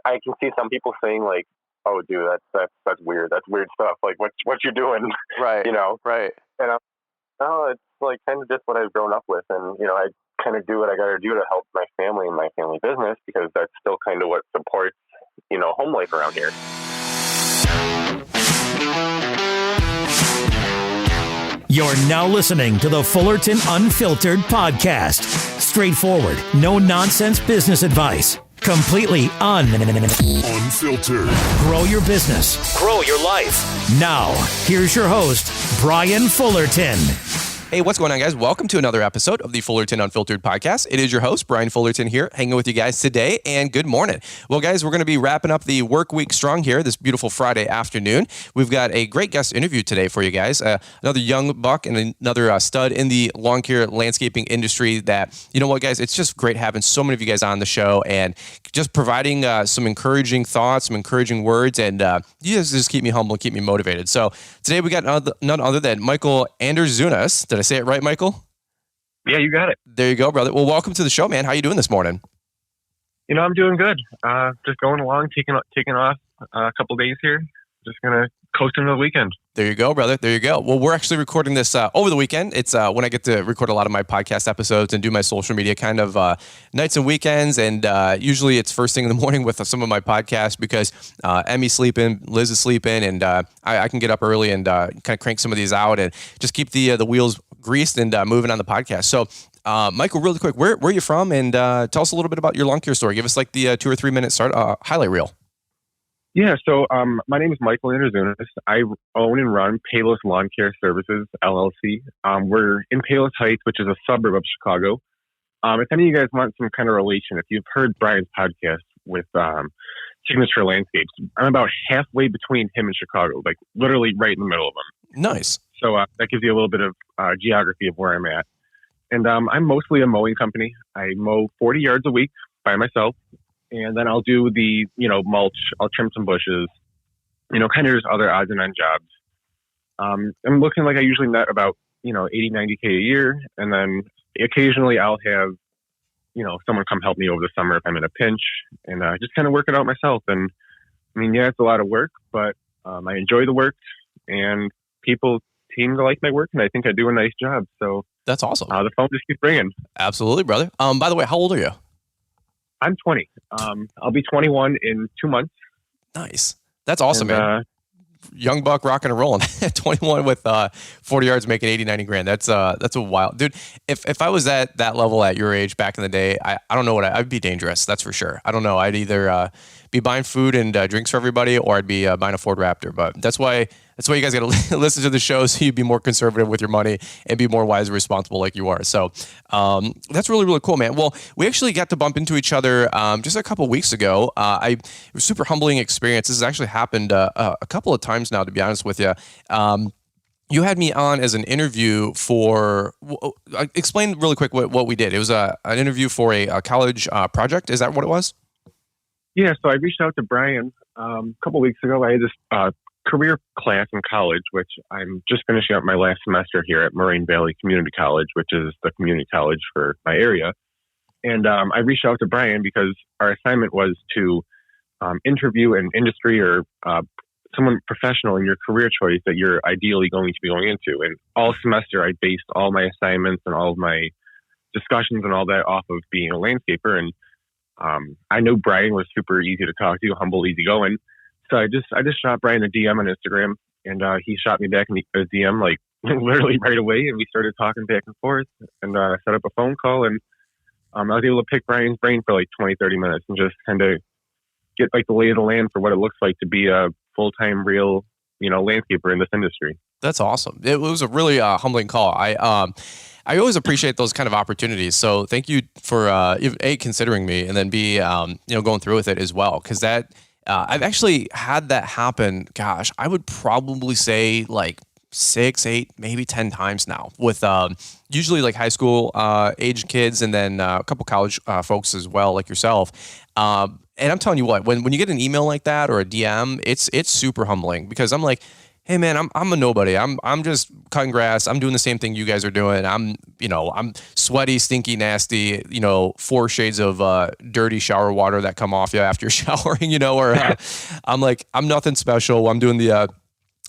I can see some people saying like, "Oh, dude, that's weird. That's weird stuff. Like, what you doing?" Right. You know. Right. And I'm, no, it's like kind of just what I've grown up with, and I kind of do what I got to do to help my family and my family business, because that's still kind of what supports home life around here. You're now listening to the Fullerton Unfiltered podcast. Straightforward, no nonsense business advice. Completely unfiltered. Grow your business. Grow your life. Now, here's your host, Brian Fullerton. Hey, what's going on, guys? Welcome to another episode of the Fullerton Unfiltered podcast. It is your host, Brian Fullerton, here, hanging with you guys today, and good morning. Well, guys, we're going to be wrapping up the work week strong here this beautiful Friday afternoon. We've got a great guest interview today for you guys. Another young buck and another stud in the lawn care landscaping industry that, you know what, guys, it's just great having so many of you guys on the show and just providing some encouraging thoughts, some encouraging words, and you guys just keep me humble and keep me motivated. So today we got none other than Michael Anderzunas. Did I say it right, Michael? Yeah, you got it. There you go, brother. Well, welcome to the show, man. How you doing this morning? I'm doing good. Just going along, taking off a couple days here. Just gonna coast into the weekend. There you go, brother. There you go. Well, we're actually recording this over the weekend. It's when I get to record a lot of my podcast episodes and do my social media kind of nights and weekends. And usually it's first thing in the morning with some of my podcasts because Emmy's sleeping, Liz is sleeping, and I can get up early and kind of crank some of these out and just keep the wheels greased and moving on the podcast. So, Michael, really quick, where are you from? And tell us a little bit about your lawn care story. Give us like the 2 or 3 minute highlight reel. Yeah, so my name is Michael Anderzunas. I own and run Payless Lawn Care Services, LLC. We're in Payless Heights, which is a suburb of Chicago. If any of you guys want some kind of relation, if you've heard Brian's podcast with Signature Landscapes, I'm about halfway between him and Chicago, like literally right in the middle of them. Nice. So that gives you a little bit of geography of where I'm at. And I'm mostly a mowing company. I mow 40 yards a week by myself. And then I'll do the, mulch. I'll trim some bushes, kind of just other odds and ends jobs. I'm looking like I usually net about, 80, 90K a year. And then occasionally I'll have, someone come help me over the summer if I'm in a pinch, and just kind of work it out myself. And I mean, yeah, it's a lot of work, but I enjoy the work, and people seem to like my work, and I think I do a nice job. So that's awesome. The phone just keeps ringing. Absolutely, brother. By the way, how old are you? I'm 20. I'll be 21 in 2 months. Nice. That's awesome, man. Young buck rocking and rolling. 21 with 40 yards making 80, 90 grand. That's a wild, dude. If I was at that level at your age back in the day, I don't know what I'd be dangerous. That's for sure. I don't know. I'd either be buying food and drinks for everybody, or I'd be buying a Ford Raptor. But that's why you guys got to listen to the show, so you be more conservative with your money and be more wise and responsible like you are. So that's really, really cool, man. Well, we actually got to bump into each other just a couple of weeks ago. It was a super humbling experience. This has actually happened a couple of times now, to be honest with you. You had me on as an interview for, explain really quick what we did. It was an interview for a college project. Is that what it was? Yeah, so I reached out to Brian a couple of weeks ago. I had this career class in college, which I'm just finishing up my last semester here at Moraine Valley Community College, which is the community college for my area. And I reached out to Brian because our assignment was to interview an industry or someone professional in your career choice that you're ideally going to be going into. And all semester, I based all my assignments and all of my discussions and all that off of being a landscaper. And I know Brian was super easy to talk to, humble, easygoing. So I just shot Brian a DM on Instagram, and he shot me back a DM like literally right away, and we started talking back and forth, and I set up a phone call, and I was able to pick Brian's brain for like 20, 30 minutes and just kind of get like the lay of the land for what it looks like to be a full-time real, landscaper in this industry. That's awesome. It was a really humbling call. I always appreciate those kind of opportunities. So thank you for A, considering me, and then B, going through with it as well. Because that I've actually had that happen. Gosh, I would probably say like 6, 8, maybe 10 times now with usually like high school age kids, and then a couple college folks as well, like yourself. And I'm telling you what, when you get an email like that or a DM, it's super humbling, because I'm like, hey man, I'm a nobody. I'm just cutting grass. I'm doing the same thing you guys are doing. I'm sweaty, stinky, nasty, 4 shades of dirty shower water that come off you after you're showering, or I'm nothing special. I'm doing the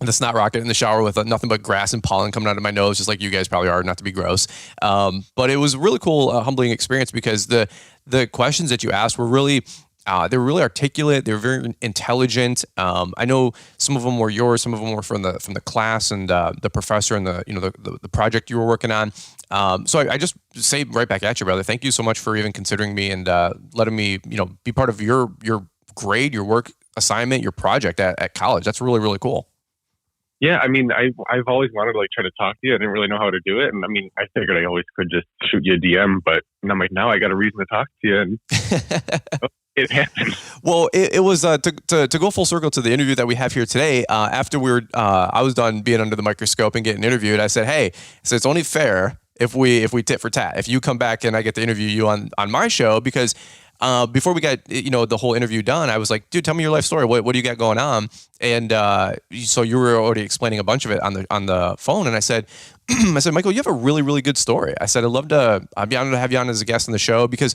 snot rocket in the shower with nothing but grass and pollen coming out of my nose, just like you guys probably are, not to be gross. But it was a really cool, humbling experience because the questions that you asked were really, they were really articulate. They were very intelligent. I know some of them were yours, some of them were from the class and the professor and the project you were working on. So I just say right back at you, brother. Thank you so much for even considering me and letting me, be part of your grade, your work assignment, your project at college. That's really, really cool. Yeah, I mean, I've always wanted to try to talk to you. I didn't really know how to do it, and I mean, I figured I always could just shoot you a DM, but I'm like, now I got a reason to talk to you, and it happened. Well, it was to go full circle to the interview that we have here today. After I was done being under the microscope and getting interviewed, I said, hey, so it's only fair if we tit for tat. If you come back and I get to interview you on my show, because before we got the whole interview done, I was like, dude, tell me your life story. What do you got going on? And so you were already explaining a bunch of it on the phone, and I said, Michael, you have a really, really good story. I said, I'd be honored to have you on as a guest on the show, because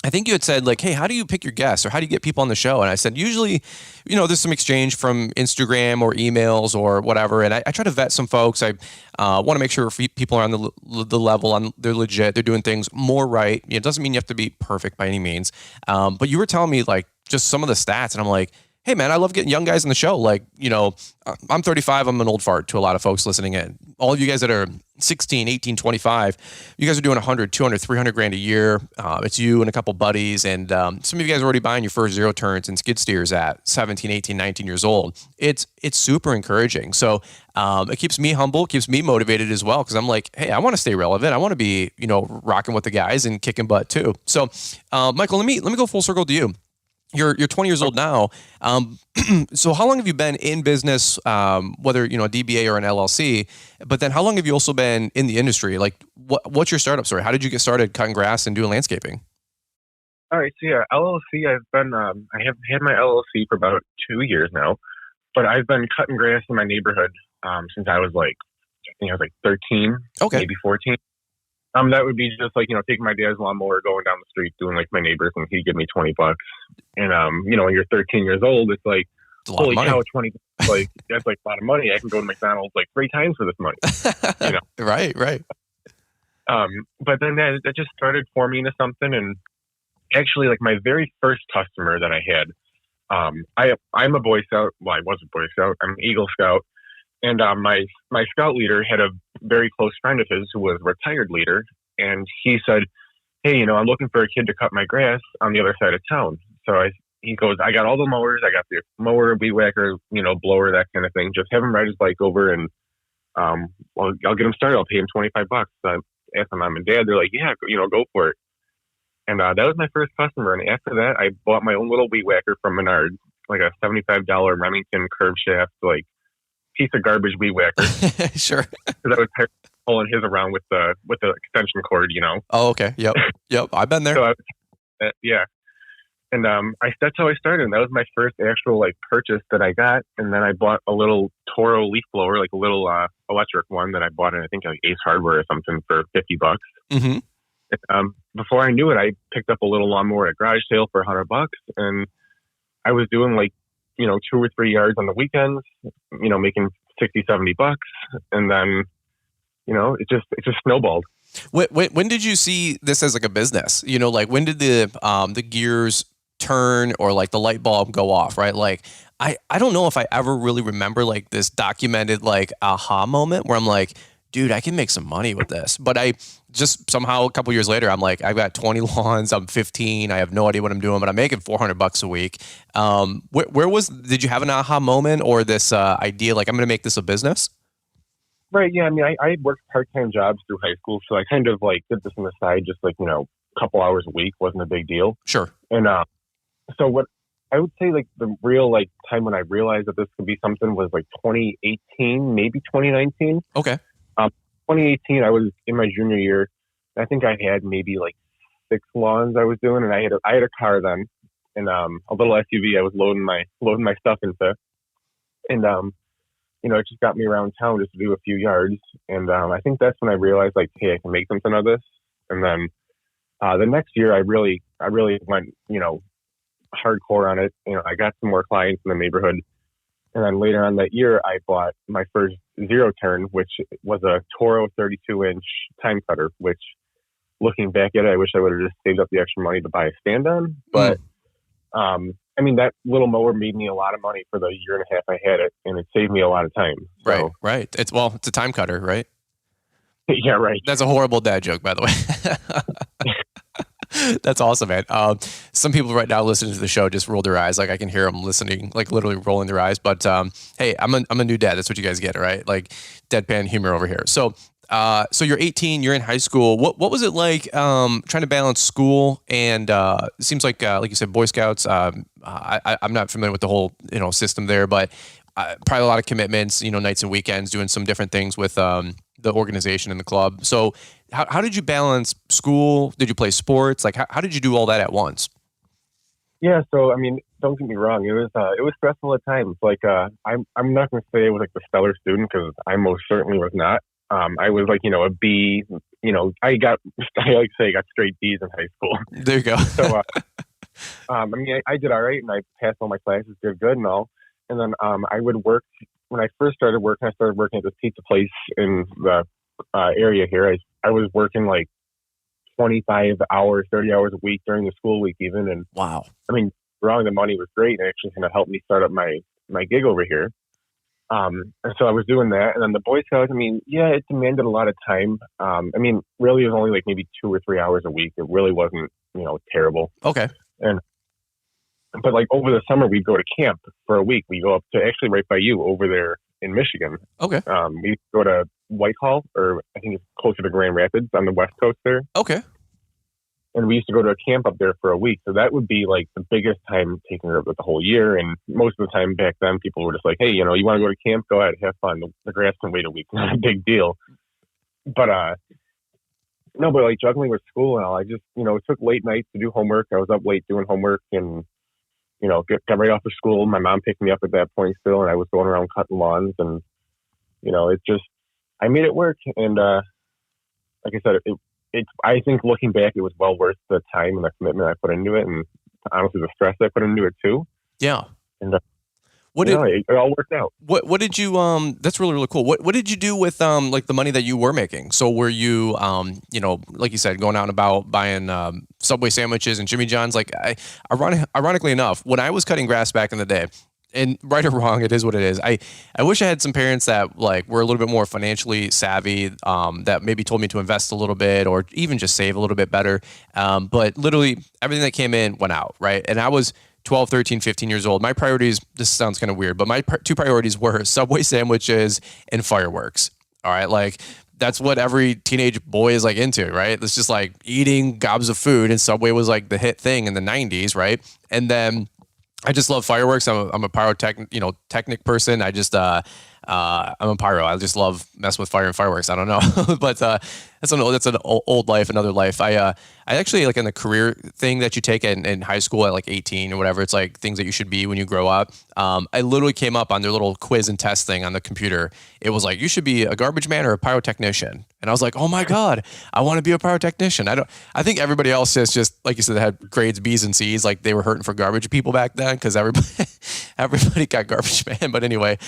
I think you had said hey, how do you pick your guests or how do you get people on the show? And I said, usually, there's some exchange from Instagram or emails or whatever. And I try to vet some folks. I want to make sure people are on the level, they're legit, they're doing things more right. It doesn't mean you have to be perfect by any means. But you were telling me just some of the stats, and I'm like, hey man, I love getting young guys on the show. I'm 35. I'm an old fart to a lot of folks listening in. All of you guys that are 16, 18, 25, you guys are doing 100, 200, 300 grand a year. It's you and a couple buddies. And some of you guys are already buying your first zero turns and skid steers at 17, 18, 19 years old. It's super encouraging. So it keeps me humble, keeps me motivated as well. Cause I'm like, hey, I want to stay relevant. I want to be, rocking with the guys and kicking butt too. So Michael, let me go full circle to you. You're 20 years old now. So how long have you been in business, whether, a DBA or an LLC, but then how long have you also been in the industry? What's your startup story? How did you get started cutting grass and doing landscaping? All right. So yeah, LLC, I have had my LLC for about 2 years now, but I've been cutting grass in my neighborhood, since I was I think I was 13, okay, maybe 14. That would be just taking my dad's lawnmower, going down the street, doing my neighbors, and he'd give me $20. And when you're 13 years old, it's like, holy cow, $20, that's a lot of money. I can go to McDonald's 3 times for this money. Right. But then that just started forming into something, and actually, my very first customer that I had, I'm a Boy Scout. Well, I was a Boy Scout. I'm an Eagle Scout. And my scout leader had a very close friend of his who was a retired leader. And he said, hey, I'm looking for a kid to cut my grass on the other side of town. So he goes, I got all the mowers. I got the mower, weed whacker, blower, that kind of thing. Just have him ride his bike over and, I'll get him started. I'll pay him $25. I asked my mom and dad. They're like, yeah, go for it. And that was my first customer. And after that, I bought my own little weed whacker from Menards, a $75 Remington curve shaft, piece of garbage weed whacker. Sure. Because I was tired of pulling his around with the extension cord, Oh, okay. Yep. I've been there. So yeah. And that's how I started. And that was my first actual purchase that I got. And then I bought a little Toro leaf blower, a little electric one that I bought in, I think Ace Hardware or something, for $50. Mm-hmm. And, before I knew it, I picked up a little lawnmower at a garage sale for $100, and I was doing 2 or 3 yards on the weekends, making $60-$70, and then, it just snowballed. When did you see this as a business? When did the gears turn or the light bulb go off? Right? I don't know if I ever really remember this documented aha moment where I'm like, dude, I can make some money with this. But I just somehow a couple years later, I'm like, I've got 20 lawns. I'm 15. I have no idea what I'm doing, but I'm making $400 a week. Did you have an aha moment or this idea, I'm going to make this a business? Right. Yeah. I mean, I worked part-time jobs through high school. So I kind of did this on the side, just a couple hours a week. Wasn't a big deal. Sure. And so what I would say the real time when I realized that this could be something was 2018, maybe 2019. Okay. 2018, I was in my junior year. I think I had maybe 6 lawns I was doing, and I had a car then, and a little SUV I was loading my stuff into. And it just got me around town just to do a few yards. And I think that's when I realized, like, hey, I can make something of this. And then the next year, I really went, hardcore on it. I got some more clients in the neighborhood. And then later on that year, I bought my first zero turn, which was a Toro 32-inch time cutter, which, looking back at it, I wish I would have just saved up the extra money to buy a stand on. But, that little mower made me a lot of money for the year and a half I had it, and it saved me a lot of time. So, Right. It's a time cutter, right? Yeah, right. That's a horrible dad joke, by the way. That's awesome, man. Some people right now listening to the show just rolled their eyes. Like I can hear them listening, like literally rolling their eyes. But hey, I'm a new dad. That's what you guys get, right? Like deadpan humor over here. So you're 18, you're in high school. What was it like trying to balance school and it seems like you said, Boy Scouts. I'm not familiar with the whole system there, but probably a lot of commitments. Nights and weekends, doing some different things with the organization and the club. So how did you balance school? Did you play sports? Like how did you do all that at once? Yeah, so don't get me wrong. It was stressful at times. Like I'm not going to say I was like the stellar student because I most certainly was not. I was like a B. I like to say I got straight B's in high school. There you go. So I did all right, and I passed all my classes, did good and all. And then I would work when I first started working. I started working at this pizza place in the area here. I was working like 25 hours, 30 hours a week during the school week even. And wow. the money was great. And it actually kind of helped me start up my gig over here. And so I was doing that. And then the Boy Scouts, it demanded a lot of time. Really it was only like maybe 2 or 3 hours a week. It really wasn't, terrible. Okay. But like over the summer, we'd go to camp for a week. We go up to actually right by you over there in Michigan. Okay. We go to Whitehall, or I think it's closer to Grand Rapids on the West Coast there. Okay. And we used to go to a camp up there for a week. So that would be like the biggest time taking up the whole year. And most of the time back then, people were just like, hey, you want to go to camp? Go ahead, have fun. The grass can wait a week. Not a big deal. But, but like juggling with school and all, I just, it took late nights to do homework. I was up late doing homework and, got right off of school. My mom picked me up at that point still, and I was going around cutting lawns and, I made it work. And, like I said, I think looking back, it was well worth the time and the commitment I put into it, and honestly, the stress I put into it too. Yeah. And it all worked out. What did you? That's really, really cool. What did you do with like the money that you were making? So were you, like you said, going out and about buying Subway sandwiches and Jimmy John's? Like, ironically enough, when I was cutting grass back in the day. And right or wrong, it is what it is. I wish I had some parents that like were a little bit more financially savvy, that maybe told me to invest a little bit or even just save a little bit better. But literally everything that came in went out, right? And I was 12, 13, 15 years old. My priorities, this sounds kind of weird, but my two priorities were Subway sandwiches and fireworks. All right. Like that's what every teenage boy is like into, right? It's just like eating gobs of food, and Subway was like the hit thing in the 90s, right? And then I just love fireworks. I'm a pyrotechnic person. I just I'm a pyro. I just love messing with fire and fireworks. I don't know, but that's an old life, another life. I actually like in the career thing that you take in high school at like 18 or whatever. It's like things that you should be when you grow up. I literally came up on their little quiz and test thing on the computer. It was like, you should be a garbage man or a pyrotechnician. And I was like, oh my God, I want to be a pyrotechnician. I think everybody else is just, like you said, they had grades B's and C's, like they were hurting for garbage people back then because everybody got garbage man. But anyway,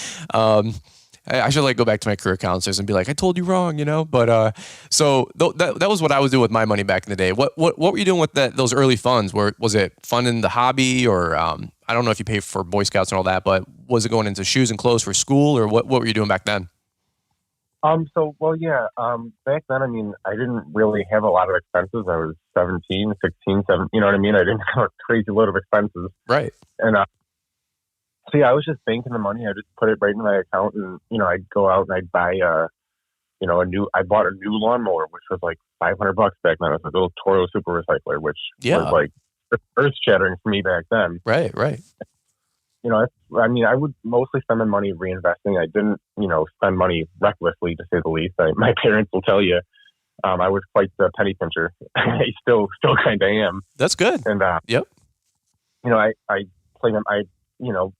I should like go back to my career counselors and be like, I told you wrong, But so that was what I was doing with my money back in the day. What were you doing with those early funds? Was it funding the hobby, or I don't know if you paid for Boy Scouts and all that, but was it going into shoes and clothes for school, or what were you doing back then? Back then, I didn't really have a lot of expenses. I was 17, 16, 17, you know what I mean? I didn't have a crazy load of expenses. Right. And so yeah, I was just banking the money. I just put it right in my account, and I'd go out and I'd buy I bought a new lawnmower, which was like $500 back then. It was a little Toro Super Recycler, which was like earth shattering for me back then. Right. I would mostly spend my money reinvesting. I didn't, spend money recklessly, to say the least. My parents will tell you, I was quite the penny pincher. I still kind of am. That's good. And yep. I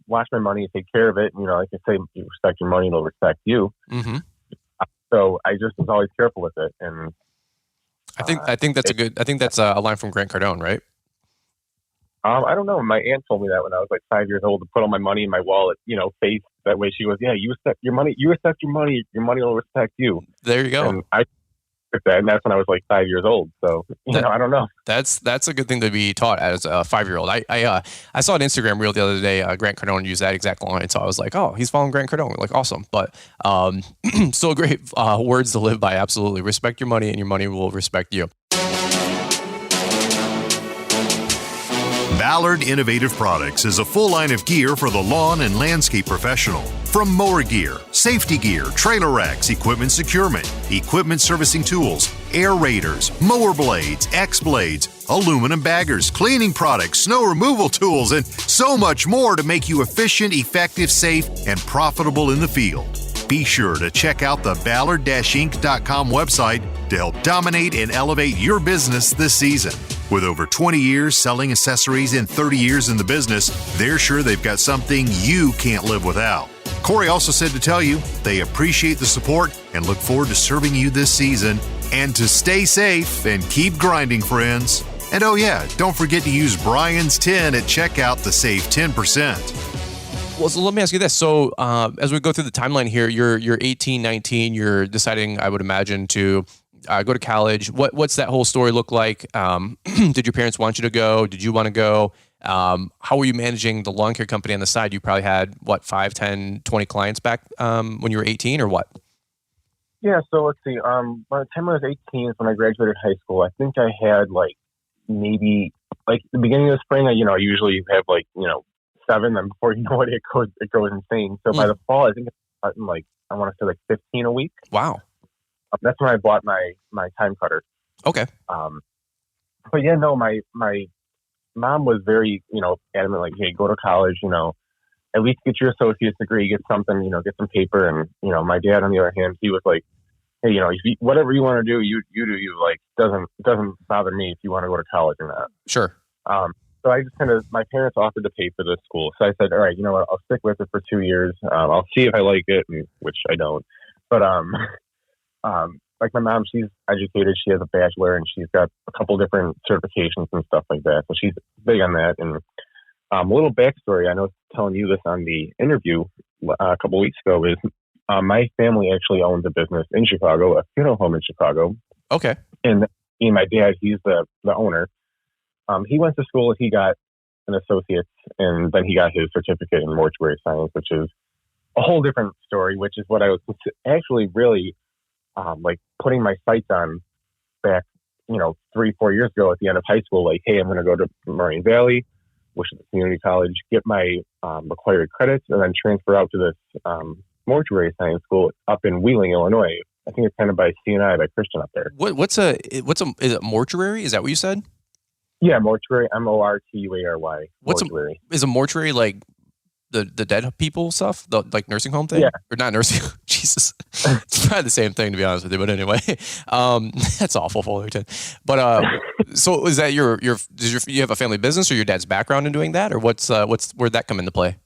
watch my money and take care of it. Like I say, you respect your money, it'll respect you. Mm-hmm. So I just was always careful with it. And I think that's a line from Grant Cardone, right? I don't know. My aunt told me that when I was like 5 years old, to put all my money in my wallet, face. That way she goes, yeah, you respect your money, your money will respect you. There you go. And I took that, and that's when I was like 5 years old. So, I don't know. That's a good thing to be taught as a 5-year-old. I saw an Instagram reel the other day, Grant Cardone used that exact line. So I was like, oh, he's following Grant Cardone. Like, awesome. But still great words to live by. Absolutely. Respect your money and your money will respect you. Ballard Innovative Products is a full line of gear for the lawn and landscape professional. From mower gear, safety gear, trailer racks, equipment securement, equipment servicing tools, aerators, mower blades, X-blades, aluminum baggers, cleaning products, snow removal tools, and so much more to make you efficient, effective, safe, and profitable in the field. Be sure to check out the Ballard-Inc.com website to help dominate and elevate your business this season. With over 20 years selling accessories and 30 years in the business, they're sure they've got something you can't live without. Corey also said to tell you they appreciate the support and look forward to serving you this season. And to stay safe and keep grinding, friends. And oh yeah, don't forget to use Brian's 10 at checkout to save 10%. Well, so let me ask you this. So as we go through the timeline here, you're 18, 19, you're deciding, I would imagine, to go to college. What's that whole story look like? Did your parents want you to go? Did you want to go? How were you managing the lawn care company on the side? You probably had, 5, 10, 20 clients back when you were 18 or what? Yeah, so let's see. By the time I was 18 is when I graduated high school. I think I had maybe the beginning of the spring, I usually have 7, and before you know it, it goes insane. So by the fall, I think it's starting I want to say 15 a week. Wow. That's when I bought my time cutter. Okay. But yeah, no, my mom was very, adamant, hey, go to college, at least get your associate's degree, get something, get some paper. And, my dad, on the other hand, he was like, hey, whatever you want to do, you do you. Doesn't bother me if you want to go to college or not. Sure. So I just my parents offered to pay for this school. So I said, all right, you know what, I'll stick with it for 2 years. I'll see if I like it, which I don't. But, my mom, she's educated. She has a bachelor and she's got a couple different certifications and stuff like that. So she's big on that. And a little backstory, I know telling you this on the interview a couple of weeks ago, is my family actually owns a business in Chicago, a funeral home in Chicago. Okay. And my dad, he's the owner. He went to school, he got an associate's, and then he got his certificate in mortuary science, which is a whole different story, which is what I was actually really putting my sights on back, 3-4 years ago at the end of high school. Hey, I'm going to go to Moraine Valley, which is a community college, get my required credits, and then transfer out to this mortuary science school up in Wheeling, Illinois. I think it's kind of by CNI, by Christian up there. Is it mortuary? Is that what you said? Yeah, mortuary, MORTUARY. Mortuary. Is a mortuary the dead people stuff, the nursing home thing? Yeah. Or not nursing home. Jesus. It's probably the same thing, to be honest with you. But anyway, that's awful, Fullerton. But so is that you have a family business or your dad's background in doing that, or where'd that come into play?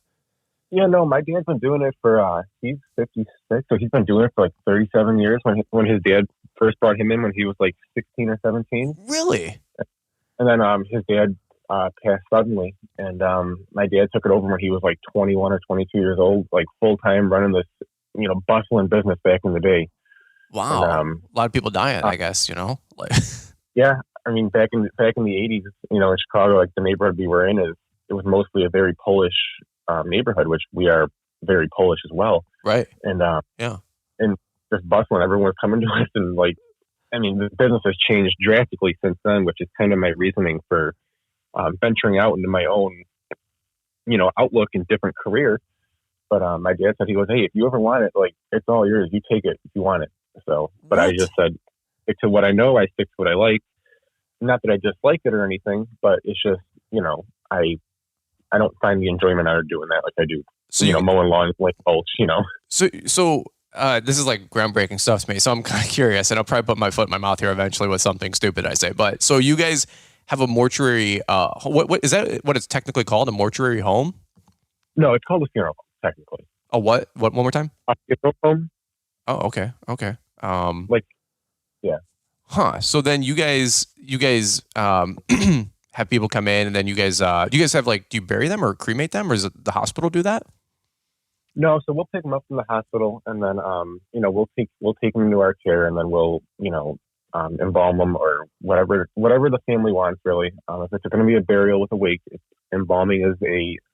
Yeah, no, my dad's been doing it for he's 56, so he's been doing it for 37 years. When his dad first brought him in when he was 16 or 17. Really? And then his dad passed suddenly, and my dad took it over when he was 21 or 22 years old, full time running this bustling business back in the day. Wow. And, a lot of people dying, I guess. Yeah, I mean back in the 80s, in Chicago, the neighborhood we were in it was mostly a very Polish neighborhood, which we are very Polish as well. Right. And yeah, and just bustling. Everyone was coming to us, and the business has changed drastically since then, which is kind of my reasoning for venturing out into my own, outlook and different career. But my dad said, he goes, hey, if you ever want it, it's all yours. You take it if you want it. So, but I just said, stick to what I know. I stick to what I like. Not that I dislike it or anything, but it's just, I don't find the enjoyment out of doing that like I do. So mowing lawns like mulch, So this is groundbreaking stuff to me. So I'm kind of curious, and I'll probably put my foot in my mouth here eventually with something stupid I say. But so you guys have a mortuary, what is that? What it's technically called, a mortuary home? No, it's called a funeral home, technically. Oh, what? What? One more time? A funeral home. Oh, okay. Okay. Yeah. Huh. So then you guys, have people come in, and then do you guys have do you bury them or cremate them, or does the hospital do that? No, so we'll pick them up from the hospital, and then we'll take them into our care, and then we'll embalm them or whatever the family wants, really. If it's going to be a burial with a wake, embalming is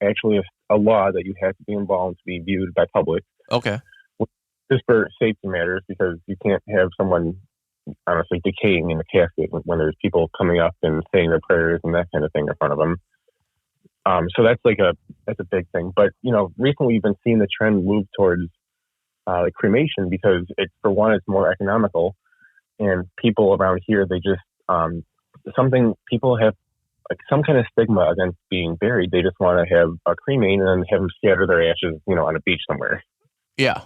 actually a law that you have to be embalmed to be viewed by public. Okay. Just for safety matters, because you can't have someone honestly decaying in the casket when there's people coming up and saying their prayers and that kind of thing in front of them. So that's a big thing. But recently we've been seeing the trend move towards cremation, because it's more economical, and people around here, they just people have like some kind of stigma against being buried. They just want to have a cremate and then have them scatter their ashes, on a beach somewhere. Yeah.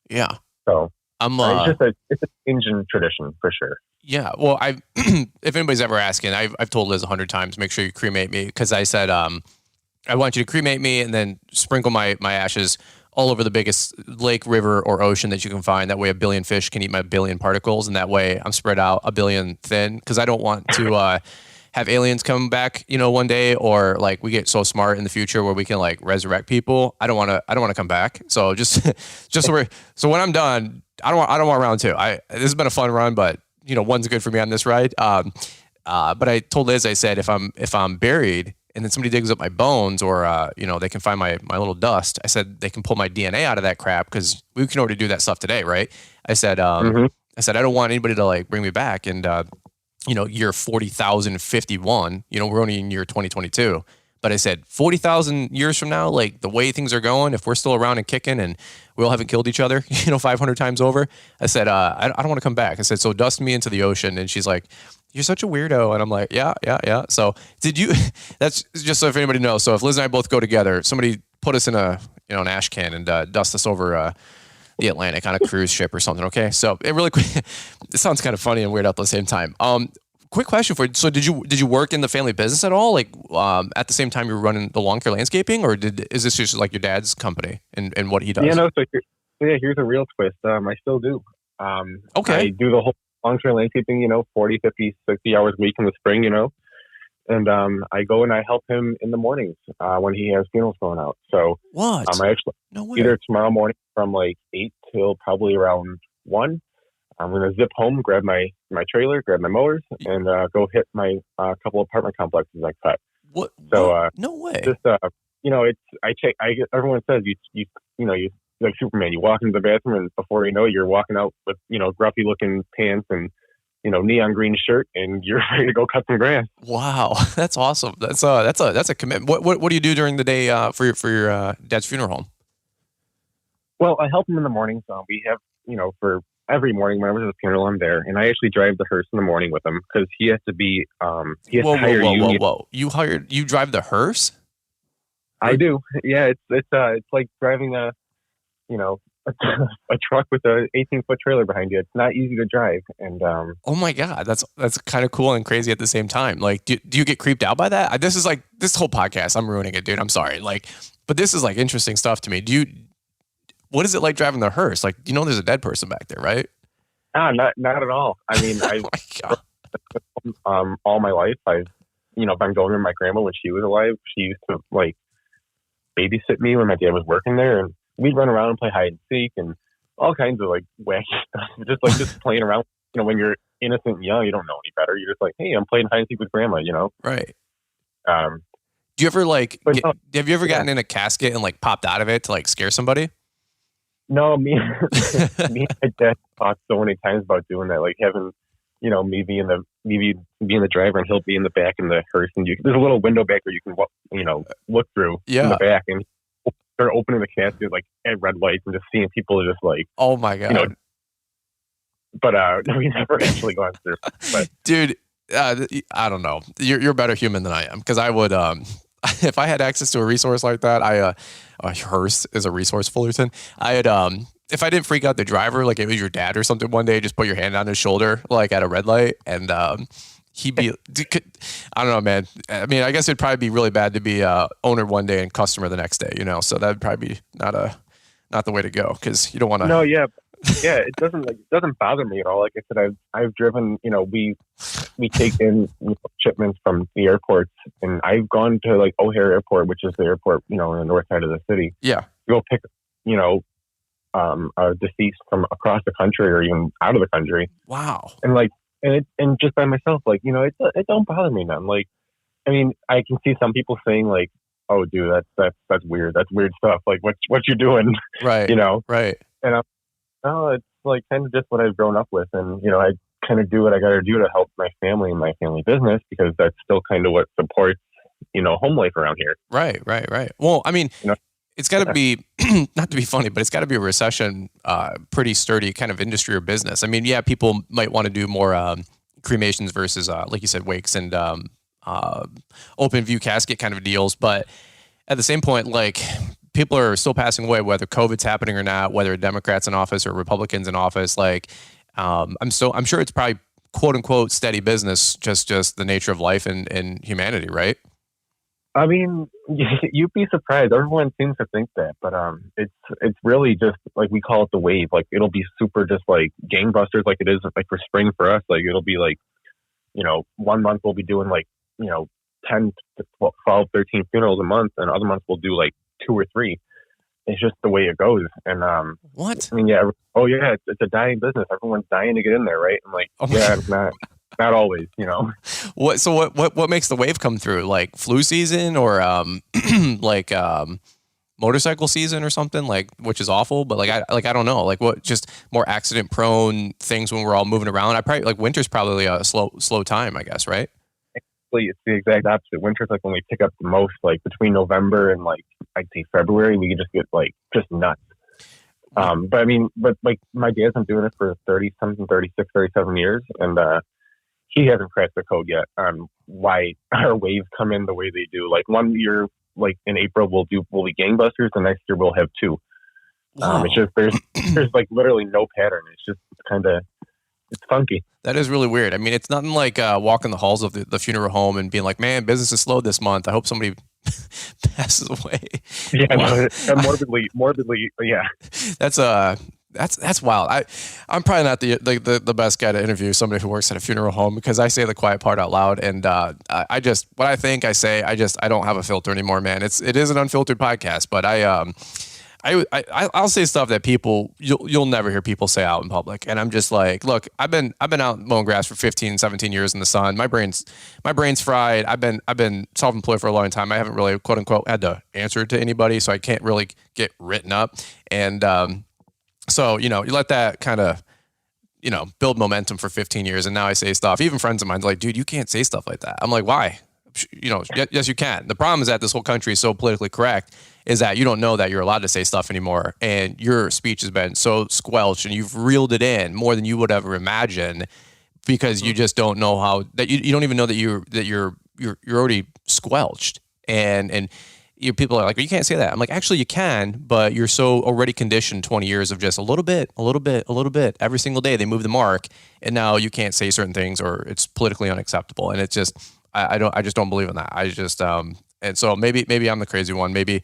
Yeah. So it's a Indian tradition for sure. Yeah. Well, if anybody's ever asking, I've told Liz 100 times, make sure you cremate me, because I said, I want you to cremate me and then sprinkle my ashes all over the biggest lake, river, or ocean that you can find. That way 1 billion fish can eat my 1 billion particles, and that way I'm spread out 1 billion thin, because I don't want to have aliens come back, one day, or like we get so smart in the future where we can like resurrect people. I don't want to come back. So just so when I'm done, I don't want round two. This has been a fun run, but one's good for me on this ride. But I told Liz, I said, if I'm buried and then somebody digs up my bones, or they can find my little dust, I said they can pull my DNA out of that crap, because we can already do that stuff today, right? I said I don't want anybody to like bring me back, and year 40,051, we're only in year 2022. But I said 40,000 years from now, like the way things are going, if we're still around and kicking and we all haven't killed each other, 500 times over, I said, I don't want to come back. I said, so dust me into the ocean. And she's like, you're such a weirdo. And I'm like, yeah. So that's just so if anybody knows. So if Liz and I both go together, somebody put us in an ash can and dust us over the Atlantic on a cruise ship or something. Okay. So it sounds kind of funny and weird at the same time. Quick question for you. So did you work in the family business at all? Like at the same time you were running the lawn care landscaping, or is this just like your dad's company and what he does? Yeah, no. So here's a real twist. I still do. Okay. I do the whole lawn care landscaping, 40, 50, 60 hours a week in the spring, and I go and I help him in the mornings when he has funerals going out. So what? I actually either tomorrow morning from like 8 till probably around 1. I'm going to zip home, grab my trailer, grab my mowers, and go hit my couple apartment complexes I cut. What? So no way. Just everyone says you like Superman. You walk into the bathroom, and before you know it, you're walking out with gruffy looking pants and neon green shirt, and you're ready to go cut some grass. Wow, that's awesome. That's a commitment. What do you do during the day for your dad's funeral home? Well, I help him in the mornings. We have for every morning whenever there's a funeral, I'm there, and I actually drive the hearse in the morning with him, because he has to be. He has to hire Whoa! You drive the hearse? I do. Yeah, it's like driving a truck with a 18-foot trailer behind you. It's not easy to drive, and oh my god, that's kind of cool and crazy at the same time. Like, do you get creeped out by that? This is like this whole podcast. I'm ruining it, dude. I'm sorry. Like, but this is like interesting stuff to me. What is it like driving the hearse? Like, there's a dead person back there, right? Not at all. I mean, all my life, I've been going with my grandma when she was alive. She used to like babysit me when my dad was working there, and we'd run around and play hide and seek and all kinds of like wacky stuff. Just playing around. When you're innocent and young, you don't know any better. You're just like, hey, I'm playing hide and seek with grandma. Right. Do you ever have you ever gotten in a casket and like popped out of it to like scare somebody? No, me and my dad talked so many times about doing that, like having, me being the driver and he'll be in the back in the hearse, and there's a little window back where you can, look through in the back, and they're opening the casket like at red lights and just seeing people just like, oh my god, but we never actually gone through. But dude, I don't know. You're a better human than I am, because I would if I had access to a resource like that, a hearse is a resource, Fullerton. If I didn't freak out the driver, like it was your dad or something one day, just put your hand on his shoulder, like at a red light, and he be? I don't know, man. I mean, I guess it'd probably be really bad to be owner one day and customer the next day. So that'd probably be not the way to go, because you don't want to. No, yeah, it doesn't bother me at all. Like I said, I've driven. We take in shipments from the airports, and I've gone to like O'Hare Airport, which is the airport in the north side of the city. Yeah, go pick a deceased from across the country or even out of the country. Wow. And just by myself, it don't bother me none. Like, I mean, I can see some people saying like, "Oh, dude, that's weird. That's weird stuff. Like, what you doing?" Right. Right. And it's like kind of just what I've grown up with, and I kind of do what I got to do to help my family and my family business, because that's still kind of what supports home life around here. Right. Well, I mean, it's got to be, not to be funny, but it's got to be a recession, pretty sturdy kind of industry or business. I mean, yeah, people might want to do more cremations versus, like you said, wakes and open view casket kind of deals. But at the same point, like, people are still passing away, whether COVID's happening or not, whether a Democrat's in office or Republicans in office. Like, I'm sure it's probably quote unquote steady business, just the nature of life and humanity, right? I mean, you'd be surprised. Everyone seems to think that, but it's really just like, we call it the wave. Like, it'll be super just like gangbusters, like it is like for spring for us. Like, it'll be like, 1 month we'll be doing like 10 to 12, 13 funerals a month, and other months we'll do like 2 or 3. It's just the way it goes. And what? I mean, yeah. Oh yeah, it's a dying business. Everyone's dying to get in there, right? I'm like, not always, What makes the wave come through? Like flu season, or like motorcycle season or something, like, which is awful, but I don't know, like, what, just more accident prone things when we're all moving around. I probably, like, winter's probably a slow time, I guess, right? It's the exact opposite. Winter's like when we pick up the most, like between November and like I'd say February, we just get like just nuts. But like my dad's been doing it for 30-something, 36, 37 years, and he hasn't cracked the code yet on why our waves come in the way they do. Like, one year, like in April, we'll be gangbusters. The next year we'll have 2. It's just there's like literally no pattern. It's just it's funky. That is really weird. I mean, it's nothing like walking the halls of the funeral home and being like, "Man, business is slow this month. I hope somebody passes away." Yeah, morbidly, yeah. That's wild. I'm probably not the best guy to interview somebody who works at a funeral home, because I say the quiet part out loud, and I just, what I think I say, I don't have a filter anymore, man. It is an unfiltered podcast, but I'll say stuff that you'll never hear people say out in public. And I'm just like, look, I've been out mowing grass for 15, 17 years in the sun. My brain's fried. I've been self-employed for a long time. I haven't really, quote unquote, had to answer to anybody, so I can't really get written up. And so, you let that kind of, build momentum for 15 years. And now I say stuff, even friends of mine, like, dude, you can't say stuff like that. I'm like, why? Yes, you can. The problem is that this whole country is so politically correct, is that you don't know that you're allowed to say stuff anymore. And your speech has been so squelched, and you've reeled it in more than you would ever imagine, because you just don't know how, that you don't even know that you're already squelched. And people are like, well, you can't say that. I'm like, actually you can, but you're so already conditioned 20 years of just a little bit every single day. They move the mark, and now you can't say certain things, or it's politically unacceptable. And it's just, I just don't believe in that. I just, and so maybe I'm the crazy one. Maybe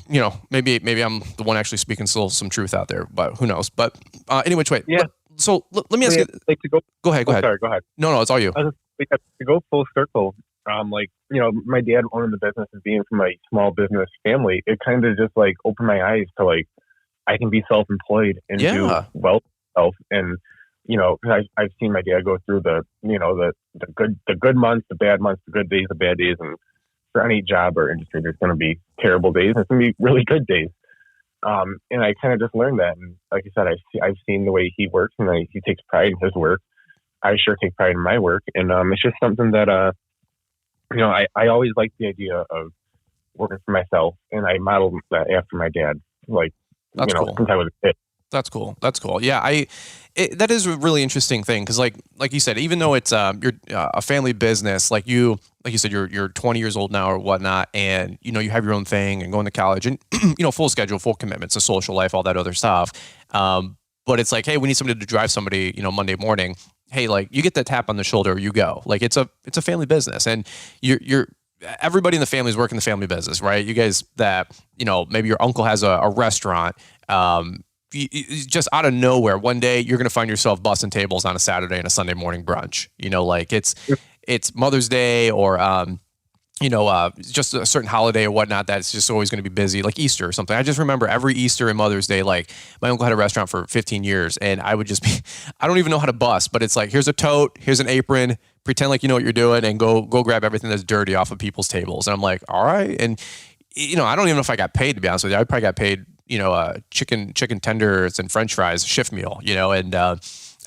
maybe I'm the one actually speaking still some truth out there, but who knows? But anyway, wait. Yeah. So let me ask you. Like, to go. Go ahead. Sorry, go ahead. No, it's all you. To go full circle. My dad owning the business and being from a small business family, it kind of just like opened my eyes to like, I can be self-employed and do well myself. And because I've seen my dad go through the good months, the bad months, the good days, the bad days, and for any job or industry, there's going to be terrible days and there's going to be really good days. And I kind of just learned that. And like I said, I've seen the way he works, and he takes pride in his work. I sure take pride in my work, and it's just something that I always liked the idea of working for myself, and I modeled that after my dad. Like, cool. Since I was a kid. That's cool. Yeah, that is a really interesting thing, because like you said, even though it's you're a family business, like you said, you're 20 years old now or whatnot, and you have your own thing and going to college, and full schedule, full commitments, a social life, all that other stuff. But it's like, hey, we need somebody to drive somebody, Monday morning. hey, like you get that tap on the shoulder, you go. Like it's a family business, and you're everybody in the family is working the family business, right? You guys that, maybe your uncle has a restaurant. Just out of nowhere, one day you're going to find yourself bussing tables on a Saturday and a Sunday morning brunch. Like it's Mother's Day or just a certain holiday or whatnot that's just always going to be busy, like Easter or something. I just remember every Easter and Mother's Day, like my uncle had a restaurant for 15 years and I would just be, I don't even know how to bus, but it's like, here's a tote, here's an apron, pretend like you know what you're doing and go grab everything that's dirty off of people's tables. And I'm like, all right. And, I don't even know if I got paid, to be honest with you. I probably got paid, chicken tenders and French fries, shift meal, and,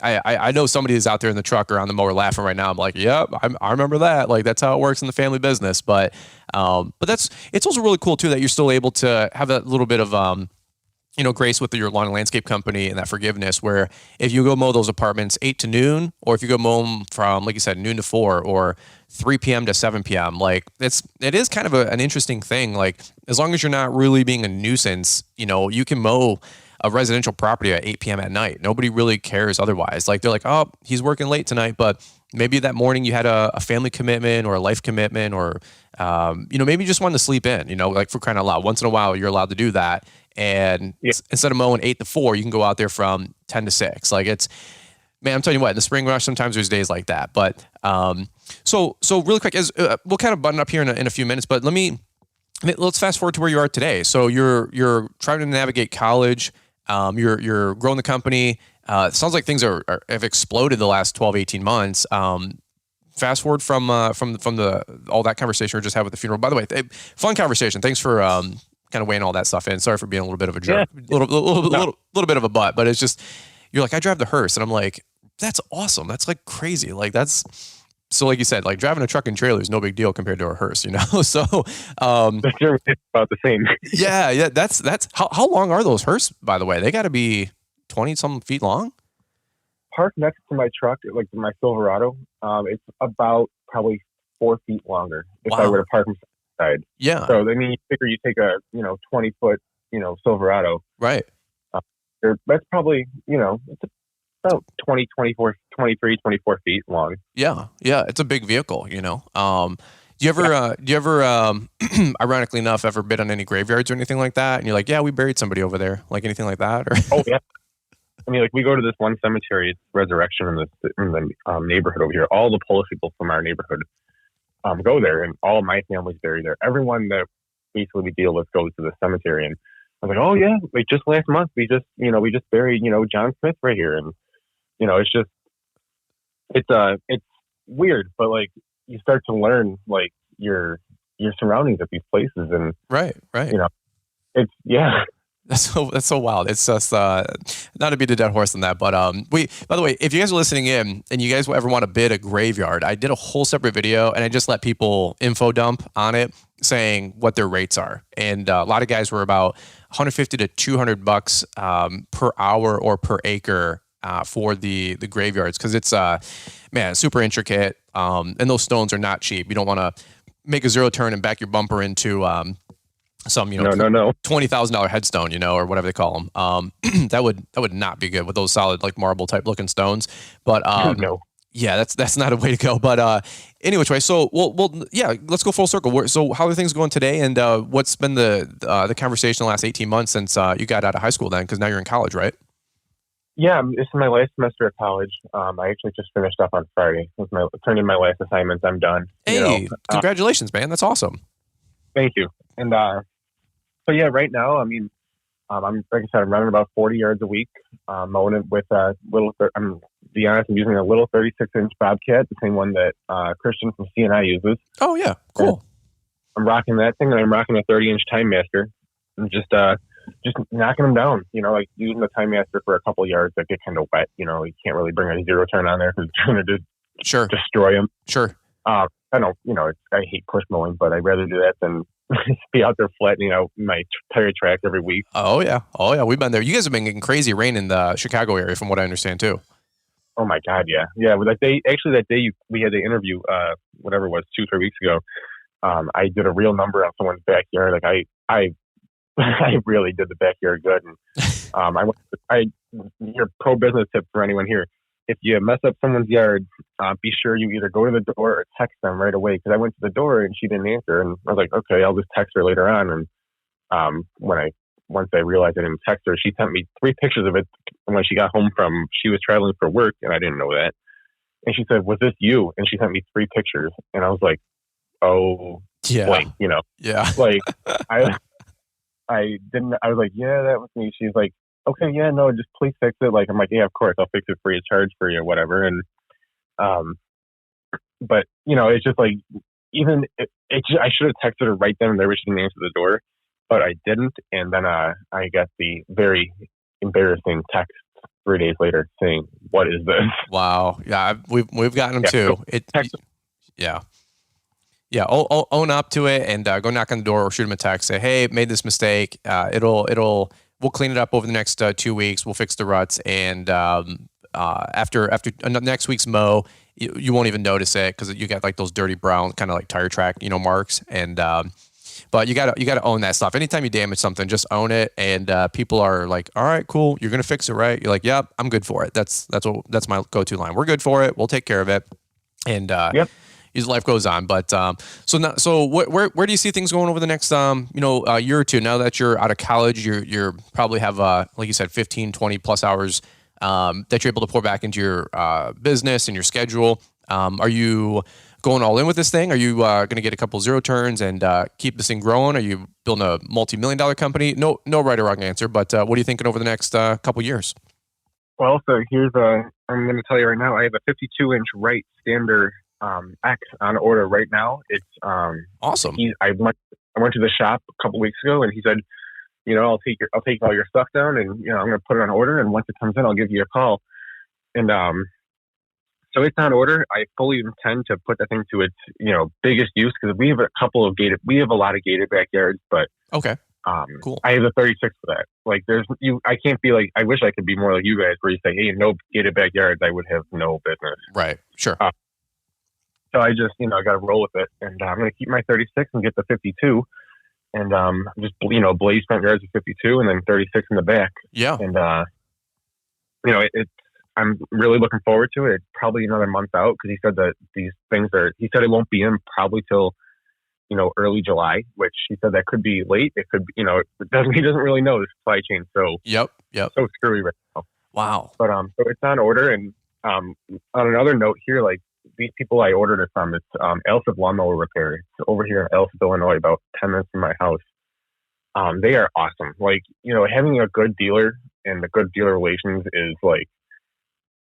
I know somebody is out there in the truck or on the mower laughing right now. I'm like, yep, I remember that. Like that's how it works in the family business. But it's also really cool too that you're still able to have that little bit of grace with your lawn and landscape company and that forgiveness. Where if you go mow those apartments 8 to noon, or if you go mow them from, like you said, noon to 4 or 3 p.m. to 7 p.m., like it is kind of an interesting thing. Like as long as you're not really being a nuisance, you can mow a residential property at 8 p.m. at night. Nobody really cares otherwise. Like they're like, oh, he's working late tonight, but maybe that morning you had a family commitment or a life commitment or, maybe you just wanted to sleep in, like for crying out loud. Once in a while, you're allowed to do that. And instead of mowing 8 to 4, you can go out there from 10 to 6. Like man, I'm telling you what, in the spring rush, sometimes there's days like that. But so really quick, we'll kind of button up here in a few minutes, but let's fast forward to where you are today. So you're trying to navigate college. You're growing the company. It sounds like things have exploded the last 12, 18 months. Fast forward from all that conversation we just had with the funeral. By the way, fun conversation. Thanks for kind of weighing all that stuff in. Sorry for being a little bit of a jerk, little bit of a butt, but it's just, you're like, I drive the hearse, and I'm like, that's awesome. That's like crazy. Like so like you said, like driving a truck and trailer is no big deal compared to a hearse, So that's about the same. Yeah. That's how long are those hearse, by the way? They got to be 20 some feet long. Parked next to my truck, like my Silverado, it's about probably 4 feet longer if I were to park inside. Yeah. So then you figure you take a 20-foot Silverado, right? That's probably it's about 20, 24, 23, 24 feet long. Yeah. It's a big vehicle, Do you ever, ironically enough, ever bid on any graveyards or anything like that? And you're like, yeah, we buried somebody over there, like anything like that? Or oh yeah. I mean, like we go to this one cemetery, it's Resurrection in the neighborhood over here. All the Polish people from our neighborhood go there, and all my family's buried there. Everyone that basically we deal with goes to the cemetery, and I was like, oh yeah, like just last month we just buried John Smith right here, and it's weird, but like you start to learn like your surroundings at these places, and right. It's That's so wild. It's just not to beat a dead horse on that, but by the way, if you guys are listening in and you guys ever want to bid a graveyard, I did a whole separate video and I just let people info dump on it saying what their rates are, and a lot of guys were about $150 to $200 per hour or per acre for the graveyards, because it's super intricate, and those stones are not cheap. You don't want to make a zero turn and back your bumper into some no. $20,000 headstone, or whatever they call them. That would not be good with those solid like marble type looking stones. But no. Yeah, that's not a way to go. But anyway, so let's go full circle. So how are things going today, and what's been the conversation the last 18 months since you got out of high school then? Because now you're in college, right? Yeah, this is my last semester at college. I actually just finished up on Friday. Turned in my last assignments. I'm done. Hey, congratulations, man! That's awesome. Thank you. And so yeah, right now, I mean, I'm like I said, I'm running about 40 yards a week, mowing it with a little. I'm be honest, I'm using a little 36-inch Bobcat, the same one that Christian from CNI uses. Oh yeah, cool. I'm rocking that thing, and I'm rocking a 30-inch Time Master, and just knocking them down. Like using the Time Master for a couple yards that get kind of wet. You can't really bring a zero turn on there because it's going to just destroy them. Sure. I don't. I hate push mowing, but I'd rather do that than be out there flattening out my tire tracks every week. Oh yeah, we've been there. You guys have been getting crazy rain in the Chicago area, from what I understand too. Oh my God, yeah. That day we had the interview, whatever it was, 2-3 weeks ago. I did a real number on someone's backyard. Like I really did the backyard good. And your pro business tip for anyone here: if you mess up someone's yard, be sure you either go to the door or text them right away. Because I went to the door and she didn't answer, and I was like, okay, I'll just text her later on. And once I realized I didn't text her, she sent me 3 pictures of it when she got home she was traveling for work, and I didn't know that. And she said, "Was this you?" And she sent me 3 pictures, and I was like, "Oh, yeah, like, yeah." Like I didn't. I was like, "Yeah, that was me." She's like, "Okay, yeah, no, just please fix it." Like, I'm like, "Yeah, of course, I'll fix it free of charge for you, whatever." And but it's just like, even I should have texted her right then and there, but she didn't answer the door, but I didn't. And then I got the very embarrassing text 3 days later saying, "What is this?" Wow. Yeah, we've gotten them too. Yeah. Own up to it and go knock on the door or shoot them a text. Say, "Hey, made this mistake. We'll clean it up over the next 2 weeks. We'll fix the ruts, and after next week's mow, you won't even notice it because you got like those dirty brown kind of like tire track marks. And but you gotta own that stuff. Anytime you damage something, just own it. And people are like, "All right, cool. You're gonna fix it, right?" You're like, "Yep, I'm good for it." That's my go-to line. We're good for it. We'll take care of it. And yep. As life goes on. But so where do you see things going over the next year or two? Now that you're out of college, you're probably have like you said 15, 20 plus hours that you're able to pour back into your business and your schedule. Are you going all in with this thing? Are you going to get a couple zero turns and keep this thing growing? Are you building a multi-million-dollar company? No right or wrong answer, but what are you thinking over the next couple years? Well, so I'm going to tell you right now, I have a 52-inch Wright Stander X on order right now. It's awesome. I went to the shop a couple weeks ago, and he said, "I'll take all your stuff down, and I'm going to put it on order. And once it comes in, I'll give you a call." And so it's on order. I fully intend to put that thing to its biggest use because we have a lot of gated backyards, but okay. Cool. I have a 36 for that. Like, I can't be like, I wish I could be more like you guys where you say, "Hey, no gated backyards," I would have no business. Right. Sure. So I just, I got to roll with it, and I'm going to keep my 36 and get the 52, and just blaze front yards of 52, and then 36 in the back. Yeah. And I'm really looking forward to it. It's probably another month out because he said that these things he said it won't be in probably till early July, which he said that could be late. It could be, he doesn't really know the supply chain. So yep. So screwy right now. Wow. But so it's on order, and on another note here, like, these people I ordered it from, it's Elsip Lawnmower Repair. It's over here in Elsip, Illinois, about 10 minutes from my house. They are awesome. Like, having a good dealer and the good dealer relations is like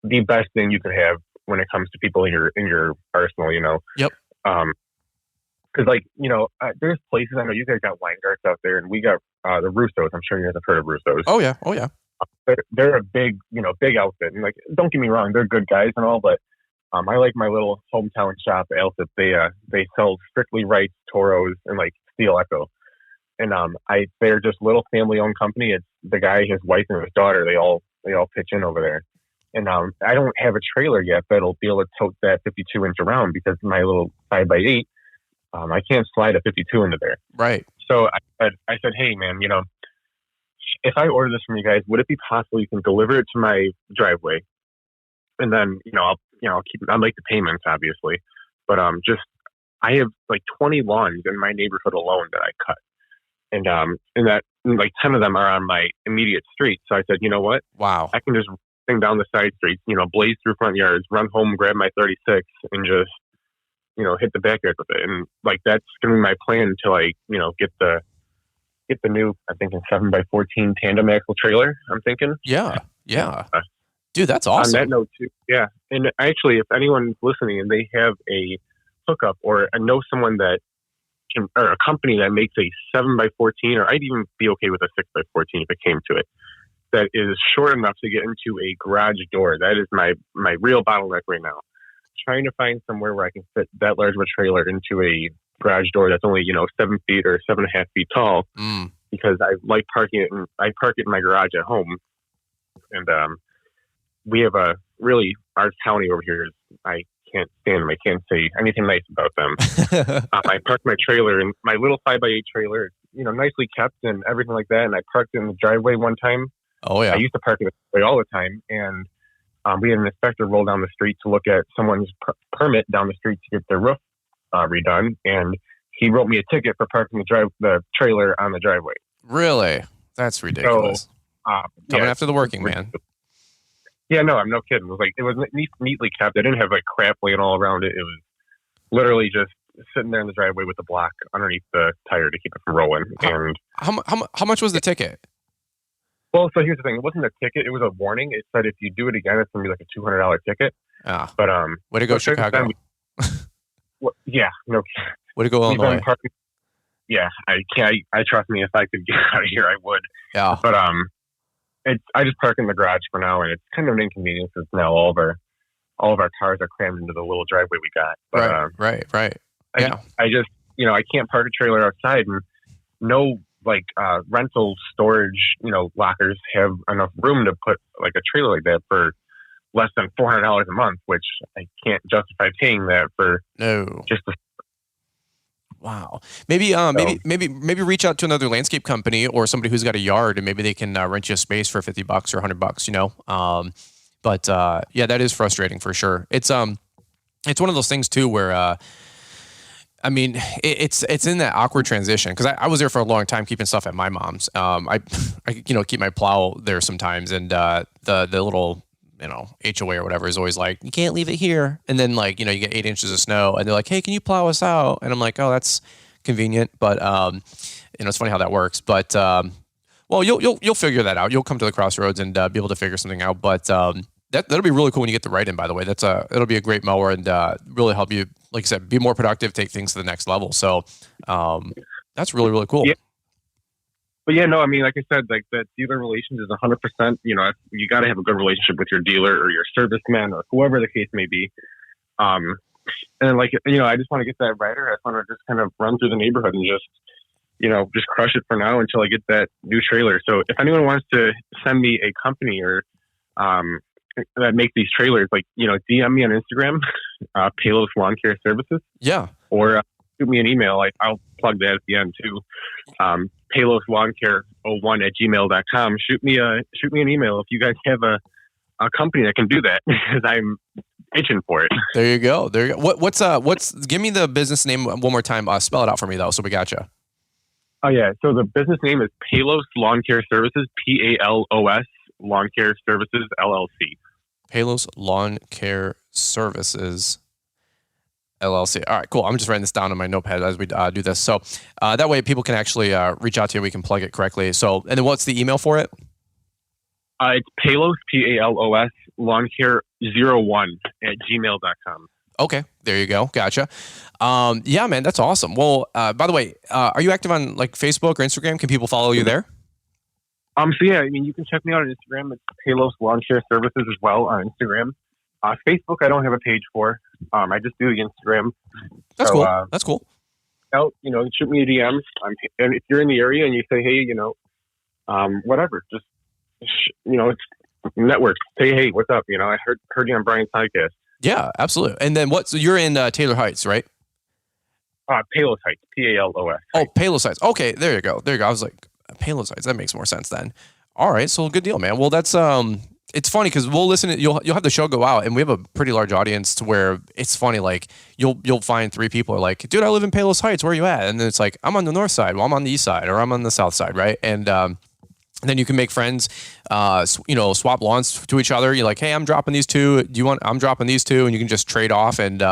the best thing you could have when it comes to people in your arsenal. Yep. Because there's places, I know you guys got wine darts out there, and we got the Russos. I'm sure you guys have heard of Russos. Oh yeah. They're a big outfit, and like, don't get me wrong, they're good guys and all, but I like my little hometown shop, Elsip. They sell strictly Wrights, Toros, and like Steel Echo. And they're just little family-owned company. It's the guy, his wife, and his daughter. They all pitch in over there. And I don't have a trailer yet that'll be able to tote that 52-inch around because my little 5x8, I can't slide a 52 into there. Right. So I said, "Hey, man, if I order this from you guys, would it be possible you can deliver it to my driveway? And then, I'll make the payments, obviously. But I have like 20 lawns in my neighborhood alone that I cut. And that, like, 10 of them are on my immediate street. So I said, you know what? Wow. I can just thing down the side streets, blaze through front yards, run home, grab my 36, and just, hit the backyard with it. And like, that's going to be my plan until I, get the new, I think, 7x14 tandem axle trailer, I'm thinking. Yeah. Dude, that's awesome. On that note, too, yeah. And actually, if anyone's listening and they have a hookup or know someone that can, or a company that makes a 7x14, or I'd even be okay with a 6x14 if it came to it, that is short enough to get into a garage door. That is my real bottleneck right now. Trying to find somewhere where I can fit that large of a trailer into a garage door that's only 7 feet or 7.5 feet tall, because I like parking it, and I park it in my garage at home. And we have our county over here, I can't stand them. I can't say anything nice about them. I parked my trailer, and my little 5x8 trailer, nicely kept and everything like that. And I parked it in the driveway one time. Oh yeah. I used to park in the driveway all the time, and we had an inspector roll down the street to look at someone's permit down the street to get their roof redone, and he wrote me a ticket for parking the trailer on the driveway. Really? That's ridiculous. So, coming after the working man. Yeah, no, I'm no kidding. It was neatly kept. I didn't have like crap laying all around it. It was literally just sitting there in the driveway with the block underneath the tire to keep it from rolling. And how much was the ticket? Well, so here's the thing. It wasn't a ticket. It was a warning. It said if you do it again, it's going to be like a $200 ticket. Ah, but way to go, Chicago. Yeah, no. Way to go, Illinois. Yeah, I can't. I trust me. If I could get out of here, I would. Yeah. But I just park in the garage for now, and it's kind of an inconvenience. Because now all of our cars are crammed into the little driveway we got. But, right. Yeah. I just I can't park a trailer outside, and no rental storage lockers have enough room to put like a trailer like that for less than $400 a month, which I can't justify paying that for. No. Just Wow. Maybe reach out to another landscape company or somebody who's got a yard, and maybe they can rent you a space for $50 or $100. But that is frustrating for sure. It's one of those things too where it's in that awkward transition because I was there for a long time keeping stuff at my mom's. I keep my plow there sometimes, and the little HOA or whatever is always like, you can't leave it here. And then you get 8 inches of snow and they're like, hey, can you plow us out? And I'm like, oh, that's convenient. But, it's funny how that works. But, well, you'll figure that out. You'll come to the crossroads and be able to figure something out. But that'll be really cool when you get the right in, by the way. It'll be a great mower and really help you, like I said, be more productive, take things to the next level. So that's really, really cool. Yeah. But yeah, no, like I said, that dealer relations is 100%. You got to have a good relationship with your dealer or your serviceman or whoever the case may be. And I just want to get that rider. I just want to just kind of run through the neighborhood and just crush it for now until I get that new trailer. So if anyone wants to send me a company or that make these trailers, DM me on Instagram, Palos Lawn Care Services. Yeah. Or shoot me an email. I'll plug that at the end too. Palos Lawn Care 01@gmail.com. Shoot me an email if you guys have a company that can do that because I'm itching for it. There you go. What's give me the business name one more time. Spell it out for me though, so we got you. Oh yeah. So the business name is Palos Lawn Care Services. PALOS Lawn Care Services LLC. Palos Lawn Care Services LLC. All right, cool. I'm just writing this down on my notepad as we do this. So that way people can actually reach out to you. We can plug it correctly. So, and then what's the email for it? It's Palos, PALOS, lawncare01@gmail.com. Okay, there you go. Gotcha. Yeah, man, that's awesome. Well, by the way, are you active on Facebook or Instagram? Can people follow you there? So yeah, you can check me out on Instagram. It's Palos Lawn Care Services as well on Instagram. Facebook, I don't have a page for. I just do the Instagram. That's cool. That's cool. Shoot me a DM. And if you're in the area and you say, hey, whatever, just it's network. Say, hey, what's up? I heard you on Brian's podcast. Yeah, absolutely. And then so you're in Taylor Heights, right? Palos Heights, PALOS. Oh, Palos Heights. Okay, there you go. I was like, Palos Heights. That makes more sense then. All right, so good deal, man. Well, that's it's funny because we'll listen. You'll have the show go out, and we have a pretty large audience to where it's funny. Like you'll find 3 people are like, dude, I live in Palos Heights. Where are you at? And then it's like, I'm on the north side. Well, I'm on the east side, or I'm on the south side, right? And then you can make friends. Swap lawns to each other. You're like, hey, I'm dropping these 2. I'm dropping these 2, and you can just trade off and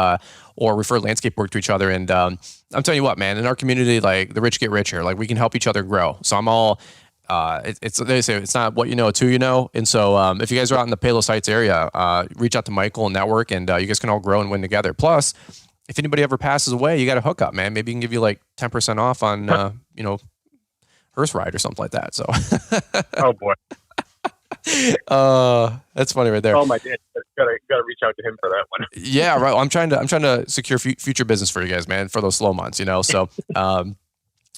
or refer landscape work to each other. And I'm telling you what, man, in our community, like the rich get richer. Like we can help each other grow. So I'm all. They say it's not what you know, it's who you know. And so if you guys are out in the Palos Heights area, reach out to Michael and network, and you guys can all grow and win together. Plus, if anybody ever passes away, you got a hookup, man. Maybe he can give you like 10% off on, hearse ride or something like that. So, oh boy, that's funny right there. Oh my God, gotta reach out to him for that one. Yeah, right. I'm trying to secure future business for you guys, man, for those slow months, So,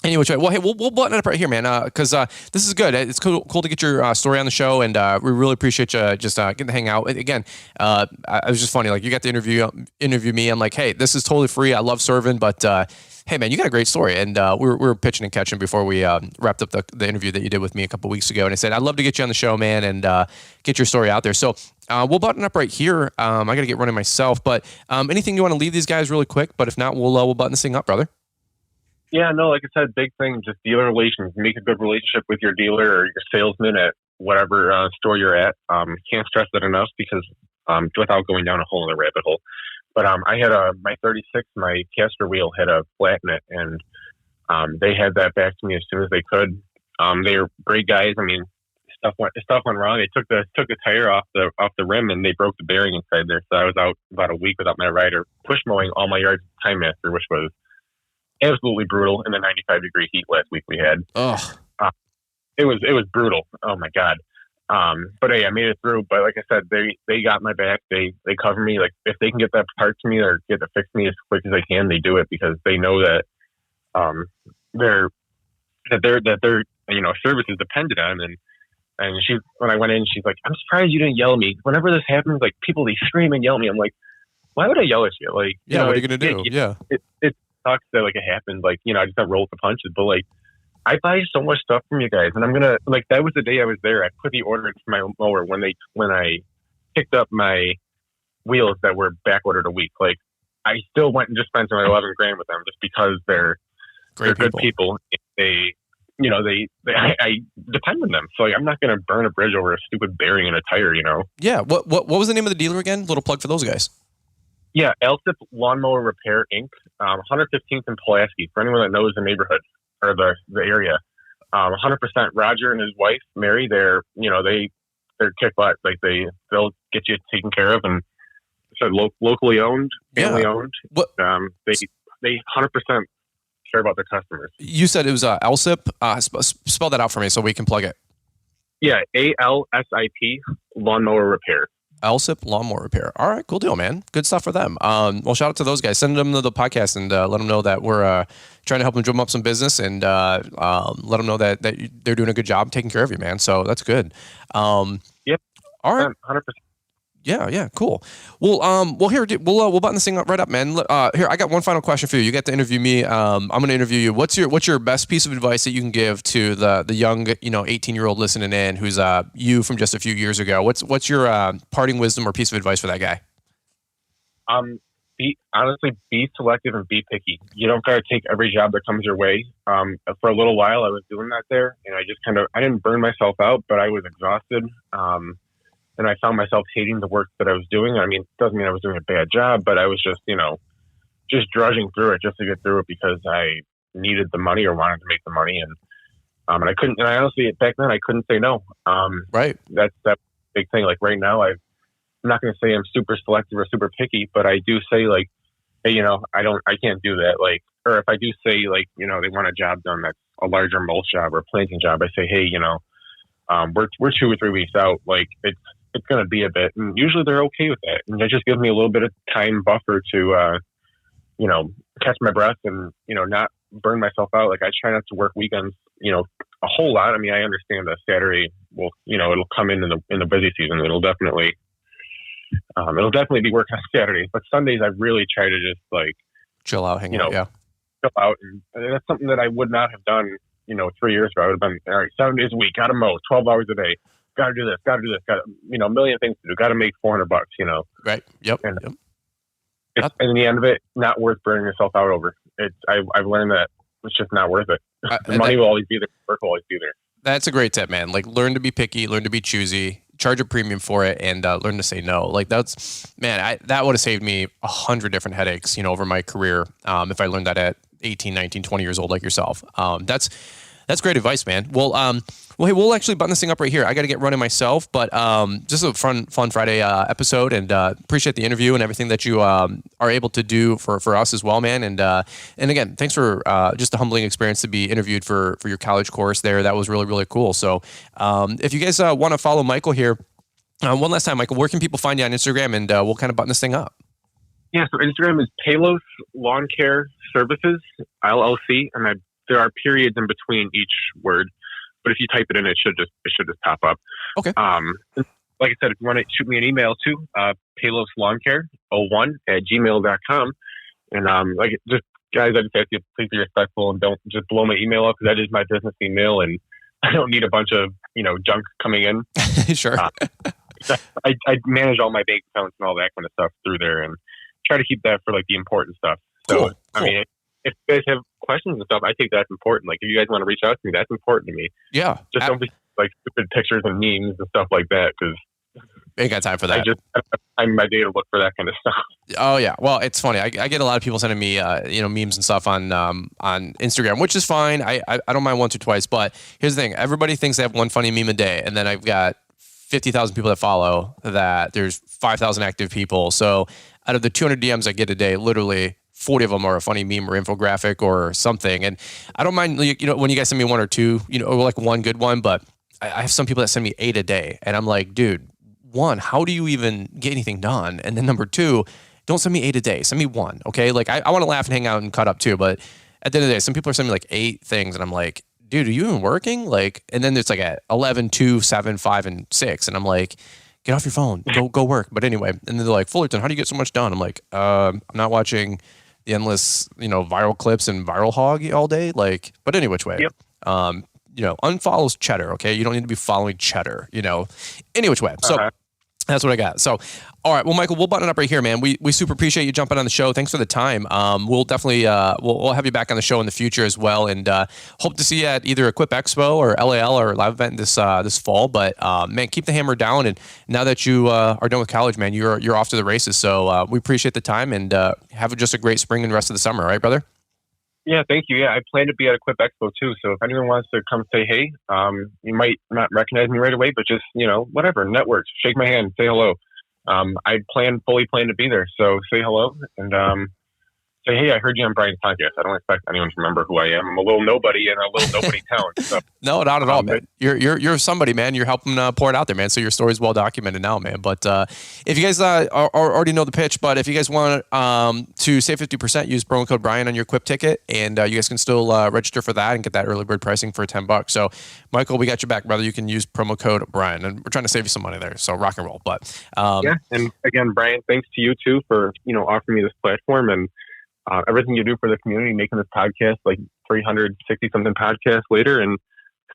Anyway, well, hey, we'll button it up right here, man, because this is good. It's cool to get your story on the show, and we really appreciate you just getting to hang out. Again, I was just funny, like you got to interview me. I'm like, hey, this is totally free. I love serving, but hey, man, you got a great story. And we were pitching and catching before we wrapped up the interview that you did with me a couple weeks ago. And I said, I'd love to get you on the show, man, and get your story out there. So we'll button up right here. I got to get running myself, but anything you want to leave these guys really quick? But if not, we'll button this thing up, brother. Yeah, no, like I said, big thing, just dealer relations. Make a good relationship with your dealer or your salesman at whatever store you're at. Can't stress that enough because without going down a whole other rabbit hole. But I had my 36, my caster wheel had a flat in it, and they had that back to me as soon as they could. They were great guys. I mean, stuff went wrong. They took the tire off the rim, and they broke the bearing inside there. So I was out about a week without my rider, push mowing all my yards Time Master, which was absolutely brutal in the 95-degree heat last week we had. It was brutal. Oh my God. But hey, I made it through. But like I said, they got my back. They cover me. Like if they can get that part to me or get it fixed to me as quick as they can, they do it because they know that their service is dependent on. And she, when I went in, she's like, I'm surprised you didn't yell at me. Whenever this happens, like people, they scream and yell at me. I'm like, why would I yell at you? Like, yeah, what are you gonna do? Yeah, it sucks that like it happened. Like, I just got rolled with the punches. But like, I buy so much stuff from you guys, and I'm gonna like that was the day I was there. I put the order in for my mower when I picked up my wheels that were back ordered a week. Like, I still went and just spent my $11,000 with them just because they're good people. I depend on them. So like, I'm not gonna burn a bridge over a stupid bearing in a tire. Yeah. What was the name of the dealer again? Little plug for those guys. Yeah, Alsip Lawnmower Repair Inc. 115th in Pulaski. For anyone that knows the neighborhood or the area, 100%. Roger and his wife Mary, they're kick butt. Like they'll get you taken care of, and so locally owned, family owned. What they 100% care about their customers. You said it was Alsip. Spell that out for me so we can plug it. Yeah, ALSIP Lawnmower Repair. Alsip Lawnmower Repair. All right, cool deal, man. Good stuff for them. Well, shout out to those guys. Send them to the podcast and let them know that we're trying to help them drum up some business and let them know that they're doing a good job taking care of you, man. So that's good. Yep. All right. 100%. Yeah, cool. Well, here we'll button this thing right up, man. Here, I got one final question for you. You get to interview me. I'm going to interview you. What's your best piece of advice that you can give to the young 18-year-old listening in who's you from just a few years ago? What's your parting wisdom or piece of advice for that guy? Be selective and be picky. You don't got to take every job that comes your way. For a little while, I was doing that there, and I didn't burn myself out, but I was exhausted. And I found myself hating the work that I was doing. I mean, it doesn't mean I was doing a bad job, but I was just, just drudging through it just to get through it because I needed the money or wanted to make the money. And I couldn't, and I honestly, back then I couldn't say no. Right. That's that big thing. Like right now, I'm not going to say I'm super selective or super picky, but I do say like, hey, I can't do that. Like, or if I do say like, they want a job done that's a larger mulch job or planting job, I say, hey, we're 2 or 3 weeks out. Like it's going to be a bit, and usually they're okay with that. And it just gives me a little bit of time buffer to, catch my breath and, not burn myself out. Like I try not to work weekends, a whole lot. I mean, I understand that Saturday will, it'll come in the busy season. It'll definitely be work on Saturdays, but Sundays I really try to just like chill out, hang out. Yeah. Chill out. And that's something that I would not have done, 3 years ago. I would have been, all right, 7 days a week, got to mow 12 hours a day. Got to do this, got a million things to do. Got to make $400, Right. Yep. And, and in the end of it, not worth burning yourself out over. I've learned that it's just not worth it. The money will always be there. Work will always be there. That's a great tip, man. Like learn to be picky, learn to be choosy, charge a premium for it, and learn to say no. Like that would have saved me 100 different headaches, over my career. If I learned that at 18, 19, 20 years old, like yourself. That's great advice, man. Well, hey, we'll actually button this thing up right here. I got to get running myself, but just a fun Friday episode, and appreciate the interview and everything that you are able to do for us as well, man. And again, thanks for just a humbling experience to be interviewed for your college course there. That was really, really cool. So if you guys want to follow Michael here, one last time, Michael, where can people find you on Instagram, and we'll kind of button this thing up? Yeah, so Instagram is Palos Lawn Care Services, LLC, and there are periods in between each word, but if you type it in, it should just pop up. Okay. Like I said, if you want to shoot me an email too, paylosLawnCare01@gmail.com. And just guys, I just ask you to please be respectful and don't just blow my email up, because that is my business email, and I don't need a bunch of junk coming in. Sure. I manage all my bank accounts and all that kind of stuff through there, and try to keep that for like the important stuff. So cool. I mean, if you guys have questions and stuff, I think that's important. Like if you guys want to reach out to me, that's important to me. Yeah. Just don't be like stupid pictures and memes and stuff like that, because ain't got time for that. I just have time in my day to look for that kind of stuff. Oh yeah. Well, it's funny. I get a lot of people sending me, memes and stuff on Instagram, which is fine. I don't mind once or twice, but here's the thing. Everybody thinks they have one funny meme a day. And then I've got 50,000 people that follow that. There's 5,000 active people. So out of the 200 DMs I get a day, literally 40 of them are a funny meme or infographic or something. And I don't mind, when you guys send me one or two, or like one good one, but I have some people that send me 8 a day. And I'm like, dude, one, how do you even get anything done? And then number 2, don't send me 8 a day. Send me 1. Okay. Like I want to laugh and hang out and cut up too. But at the end of the day, some people are sending me like 8 things. And I'm like, dude, are you even working? Like, and then it's like at 11, 2, 7, 5, and 6. And I'm like, get off your phone, go work. But anyway, and then they're like, Fullerton, how do you get so much done? I'm like, I'm not watching the endless, viral clips and viral hog all day. Like, but any which way, yep. Unfollows cheddar. Okay. You don't need to be following cheddar, any which way. So that's what I got. So, all right. Well, Michael, we'll button it up right here, man. We super appreciate you jumping on the show. Thanks for the time. We'll definitely, we'll have you back on the show in the future as well. And, hope to see you at either Equip Expo or LAL or live event this fall. But, man, keep the hammer down. And now that you, are done with college, man, you're off to the races. So, we appreciate the time and, have just a great spring and rest of the summer. Right, brother? Yeah, thank you. Yeah, I plan to be at Equip Expo too. So if anyone wants to come say hey, you might not recognize me right away, but just, whatever, network, shake my hand, say hello. I fully plan to be there. So say hello and say, hey, I heard you on Brian's podcast. I don't expect anyone to remember who I am. I'm a little nobody in a little nobody town. So, no, not at all, man. You're somebody, man. You're helping pour it out there, man. So your story's well documented now, man. But if you guys already know the pitch, but if you guys want to save 50%, use promo code Brian on your Quip ticket, and you guys can still register for that and get that early bird pricing for $10. So, Michael, we got your back, brother. You can use promo code Brian, and we're trying to save you some money there. So rock and roll. But yeah, and again, Brian, thanks to you too for offering me this platform and everything you do for the community, making this podcast like 360 something podcasts later and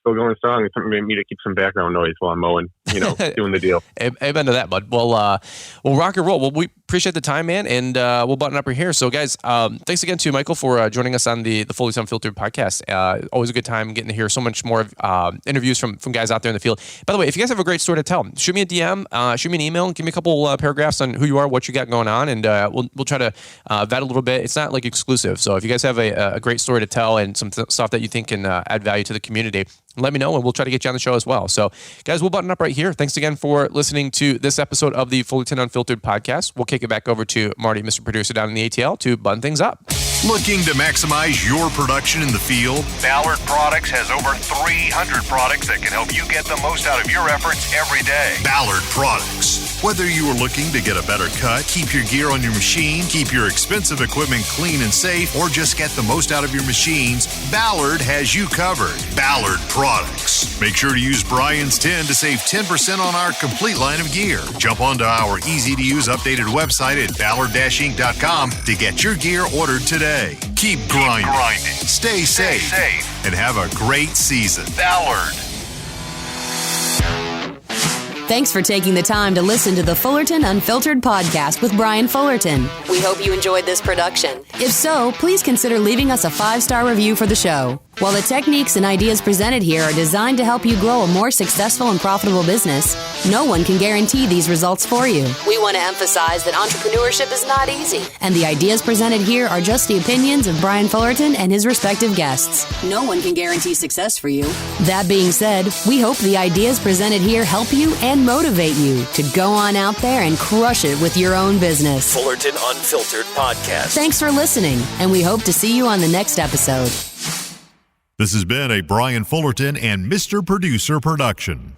still going strong. It's something for me to keep some background noise while I'm mowing, doing the deal. Amen to that, bud. Well, we'll rock and roll. Well, we appreciate the time, man, and we'll button up right here. So, guys, thanks again to Michael for joining us on the Fully Unfiltered podcast. Always a good time getting to hear so much more interviews from guys out there in the field. By the way, if you guys have a great story to tell, shoot me a DM, shoot me an email, give me a couple paragraphs on who you are, what you got going on, and we'll try to vet a little bit. It's not like exclusive. So if you guys have a great story to tell and some stuff that you think can add value to the community, let me know and we'll try to get you on the show as well. So, guys, we'll button up right here. Thanks again for listening to this episode of the Fullerton Unfiltered podcast. We'll kick it back over to Marty, Mr. Producer, down in the ATL to button things up. Looking to maximize your production in the field? Ballard Products has over 300 products that can help you get the most out of your efforts every day. Ballard Products. Whether you are looking to get a better cut, keep your gear on your machine, keep your expensive equipment clean and safe, or just get the most out of your machines, Ballard has you covered. Ballard Products. Make sure to use Brian's 10 to save 10% on our complete line of gear. Jump onto our easy-to-use updated website at ballard-inc.com to get your gear ordered today. Keep grinding. Stay safe. And have a great season. Ballard. Thanks for taking the time to listen to the Fullerton Unfiltered podcast with Brian Fullerton. We hope you enjoyed this production. If so, please consider leaving us a 5-star review for the show. While the techniques and ideas presented here are designed to help you grow a more successful and profitable business, no one can guarantee these results for you. We want to emphasize that entrepreneurship is not easy, and the ideas presented here are just the opinions of Brian Fullerton and his respective guests. No one can guarantee success for you. That being said, we hope the ideas presented here help you and motivate you to go on out there and crush it with your own business. Fullerton Unfiltered Podcast. Thanks for listening, and we hope to see you on the next episode. This has been a Brian Fullerton and Mr. Producer production.